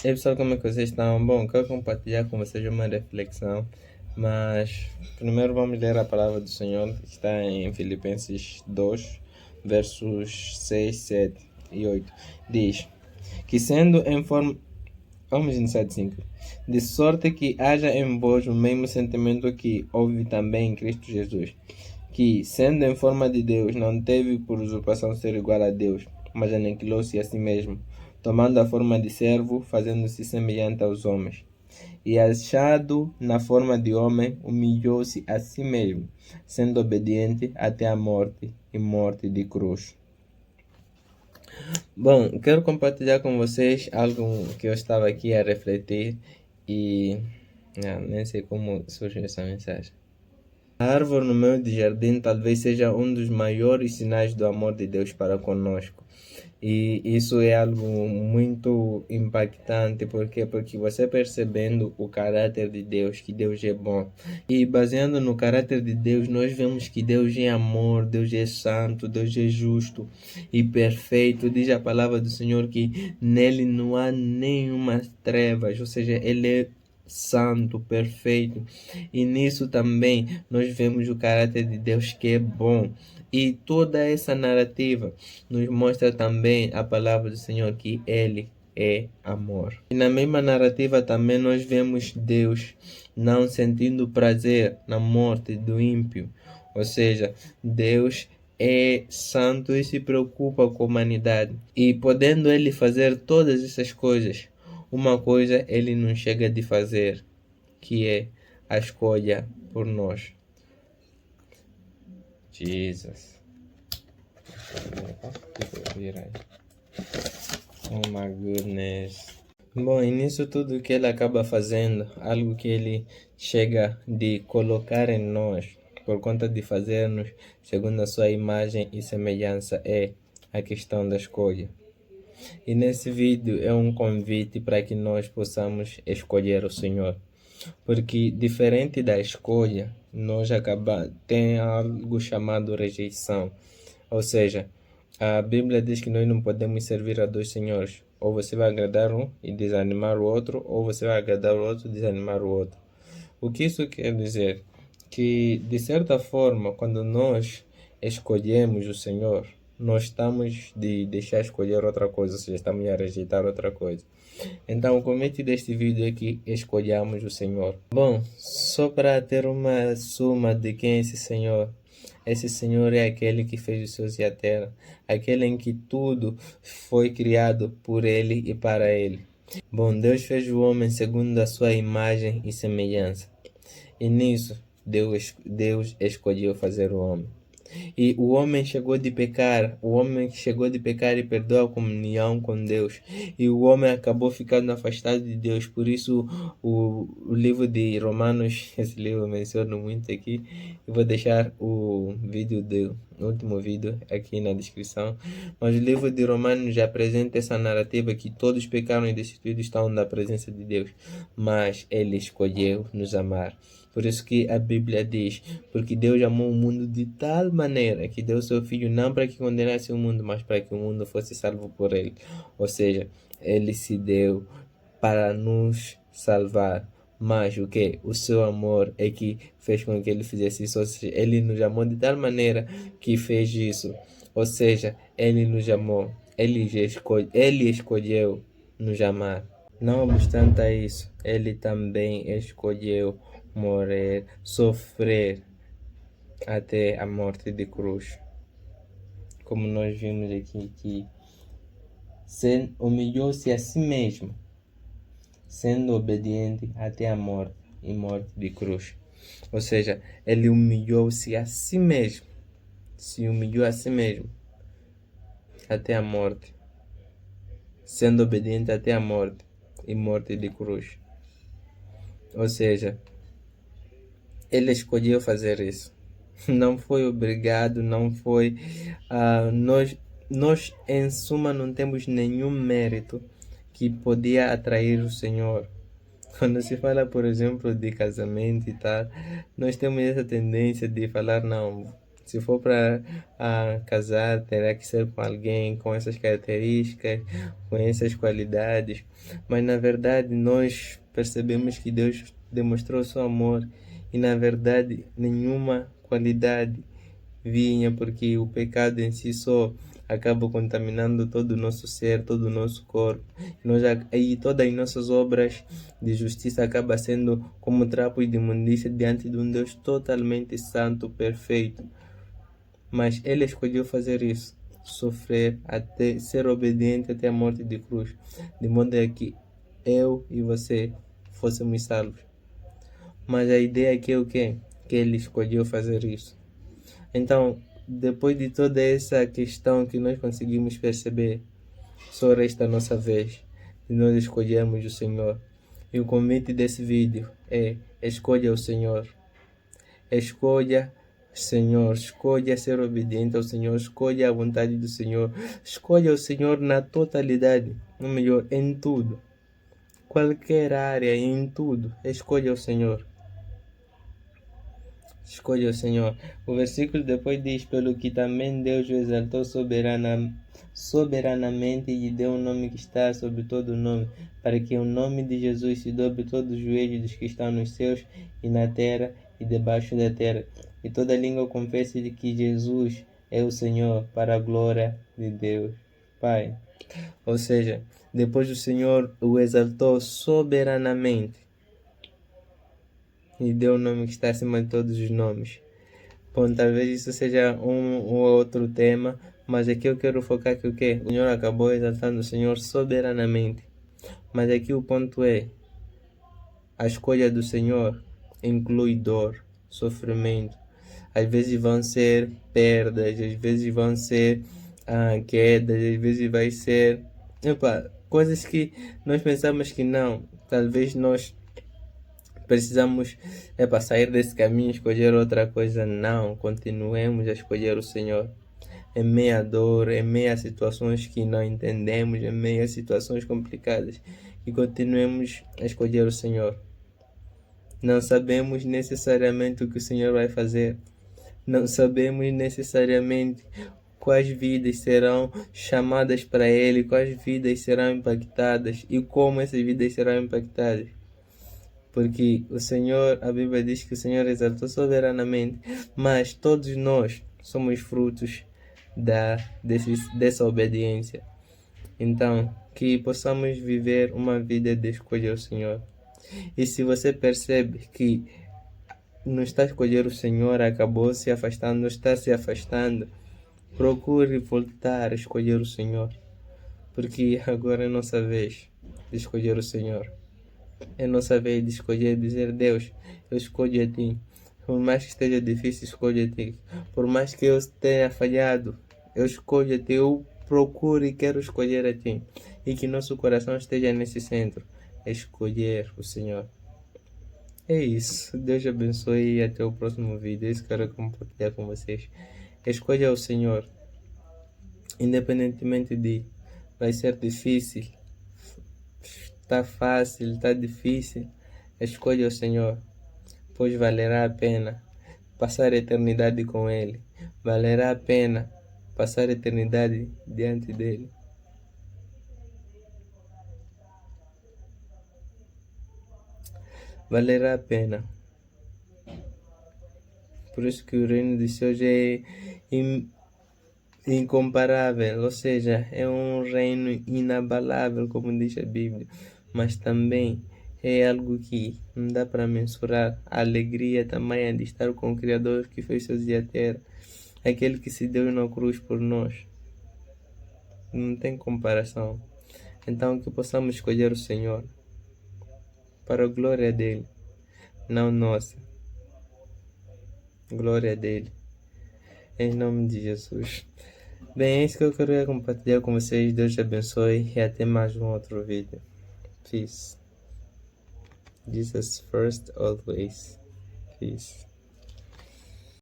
E aí pessoal, como é que vocês estão? Bom, quero compartilhar com vocês uma reflexão, mas primeiro vamos ler a palavra do Senhor, que está em Filipenses 2, versos 6, 7 e 8. Diz que sendo em forma... Vamos iniciar de 5. De sorte que haja em vós o mesmo sentimento que houve também em Cristo Jesus, que, sendo em forma de Deus, não teve por usurpação ser igual a Deus, mas aniquilou-se a si mesmo, tomando a forma de servo, fazendo-se semelhante aos homens. E achado na forma de homem, humilhou-se a si mesmo, sendo obediente até a morte, e morte de cruz. Bom, quero compartilhar com vocês algo que eu estava aqui a refletir e nem sei como surgiu essa mensagem. A árvore no meio do jardim talvez seja um dos maiores sinais do amor de Deus para conosco. E isso é algo muito impactante, porque você percebendo o caráter de Deus, que Deus é bom. E baseando no caráter de Deus, nós vemos que Deus é amor, Deus é santo, Deus é justo e perfeito. Diz a palavra do Senhor que nele não há nenhuma trevas, ou seja, ele é santo, perfeito. E nisso também nós vemos o caráter de Deus que é bom. E toda essa narrativa nos mostra também a palavra do Senhor que Ele é amor. E na mesma narrativa também nós vemos Deus não sentindo prazer na morte do ímpio. Ou seja, Deus é santo e se preocupa com a humanidade. E podendo Ele fazer todas essas coisas, uma coisa Ele não chega de fazer, que é a escolha por nós. Jesus. Oh my goodness. Bom, e nisso tudo que ele acaba fazendo, algo que ele chega de colocar em nós, por conta de fazermos segundo a sua imagem e semelhança, é a questão da escolha. E nesse vídeo é um convite para que nós possamos escolher o Senhor. Porque diferente da escolha, tem algo chamado rejeição. Ou seja, a Bíblia diz que nós não podemos servir a dois senhores. Ou você vai agradar um e desanimar o outro, ou você vai agradar o outro e desanimar o outro. O que isso quer dizer? Que, de certa forma, quando nós escolhemos o Senhor, nós estamos de deixar escolher outra coisa, ou seja, estamos a rejeitar outra coisa. Então, o convite deste vídeo é que escolhamos o Senhor. Bom, só para ter uma suma de quem é esse Senhor. Esse Senhor é aquele que fez os céus e a terra, aquele em que tudo foi criado por Ele e para Ele. Bom, Deus fez o homem segundo a sua imagem e semelhança. E nisso, Deus escolheu fazer o homem. E o homem chegou de pecar e perdeu a comunhão com Deus. E o homem acabou ficando afastado de Deus. Por isso, o livro de Romanos, esse livro eu menciono muito aqui. Eu vou deixar o último vídeo aqui na descrição. Mas o livro de Romanos já apresenta essa narrativa que todos pecaram e destituídos estão da presença de Deus. Mas Ele escolheu nos amar. Por isso que a Bíblia diz, porque Deus amou o mundo de tal maneira que deu seu Filho não para que condenasse o mundo, mas para que o mundo fosse salvo por ele. Ou seja, ele se deu para nos salvar. Mas o que? O seu amor é que fez com que ele fizesse isso. Ou seja, ele nos amou de tal maneira que fez isso. Ou seja, ele nos amou. Ele escolheu nos amar. Não obstante a isso, ele também escolheu morrer, sofrer até a morte de cruz. Como nós vimos aqui, que humilhou-se a si mesmo, sendo obediente até a morte e morte de cruz. Ou seja, ele humilhou-se a si mesmo, se humilhou a si mesmo até a morte, sendo obediente até a morte e morte de cruz. Ou seja, ele escolheu fazer isso. Não foi obrigado, não foi. Nós, em suma, não temos nenhum mérito que podia atrair o Senhor. Quando se fala, por exemplo, de casamento e tal, nós temos essa tendência de falar, não, Se for para casar, terá que ser com alguém com essas características, com essas qualidades. Mas na verdade nós percebemos que Deus demonstrou seu amor e na verdade nenhuma qualidade vinha, porque o pecado em si só acaba contaminando todo o nosso ser, todo o nosso corpo. E todas as nossas obras de justiça acabam sendo como trapos de imundícia diante de um Deus totalmente santo, perfeito. Mas ele escolheu fazer isso, sofrer até ser obediente até a morte de cruz, de modo que eu e você fôssemos salvos. Mas a ideia aqui é o quê? Que ele escolheu fazer isso. Então, depois de toda essa questão que nós conseguimos perceber, só resta a nossa vez de nós escolhermos o Senhor. E o convite desse vídeo é: escolha o Senhor. Escolha o Senhor, escolha ser obediente ao Senhor, escolha a vontade do Senhor, escolha o Senhor na totalidade, ou melhor, em tudo. Qualquer área, em tudo, escolha o Senhor. Escolha o Senhor. O versículo depois diz: pelo que também Deus o exaltou soberanamente e lhe deu um nome que está sobre todo o nome, para que o nome de Jesus se dobre todo o joelho dos que estão nos céus e na terra e debaixo da terra, e toda língua confesse de que Jesus é o Senhor, para a glória de Deus Pai. Ou seja, depois o Senhor o exaltou soberanamente e deu o nome que está acima de todos os nomes. Bom, talvez isso seja um ou outro tema, mas aqui eu quero focar que o quê? O Senhor acabou exaltando o Senhor soberanamente. Mas aqui o ponto é: a escolha do Senhor inclui dor, sofrimento. Às vezes vão ser perdas, às vezes vão ser quedas, às vezes vai ser coisas que nós pensamos que não. Talvez nós precisamos sair desse caminho, escolher outra coisa. Não, continuemos a escolher o Senhor. Em meio à dor, em meio a situações que não entendemos, em meio a situações complicadas, e continuemos a escolher o Senhor. Não sabemos necessariamente o que o Senhor vai fazer. Não sabemos necessariamente quais vidas serão chamadas para Ele, quais vidas serão impactadas e como essas vidas serão impactadas. Porque o Senhor, a Bíblia diz que o Senhor exaltou soberanamente, mas todos nós somos frutos dessa obediência. Então, que possamos viver uma vida de escolher o Senhor. E se você percebe que não está a escolher o Senhor, acabou se afastando, não está se afastando, procure voltar a escolher o Senhor. Porque agora é nossa vez de escolher o Senhor. É nossa vez de escolher, dizer: Deus, eu escolho a Ti. Por mais que esteja difícil, escolho a Ti. Por mais que eu tenha falhado, eu escolho a Ti. Eu procuro e quero escolher a Ti. E que nosso coração esteja nesse centro, escolher o Senhor. É isso. Deus abençoe e até o próximo vídeo. Isso que eu quero compartilhar com vocês. Escolha o Senhor. Independentemente de vai ser difícil, está fácil, está difícil, escolha o Senhor, pois valerá a pena passar a eternidade com Ele. Valerá a pena passar a eternidade diante dEle. Valerá a pena. Por isso que o reino de Deus é incomparável, ou seja, é um reino inabalável, como diz a Bíblia, mas também é algo que não dá para mensurar. A alegria também de estar com o Criador que fez seus dias a terra, aquele que se deu na cruz por nós. Não tem comparação. Então que possamos escolher o Senhor para a glória dele, não nossa. Glória dele. Em nome de Jesus. Bem, é isso que eu queria compartilhar com vocês. Deus te abençoe e até mais um outro vídeo. Peace. Jesus first always. Peace.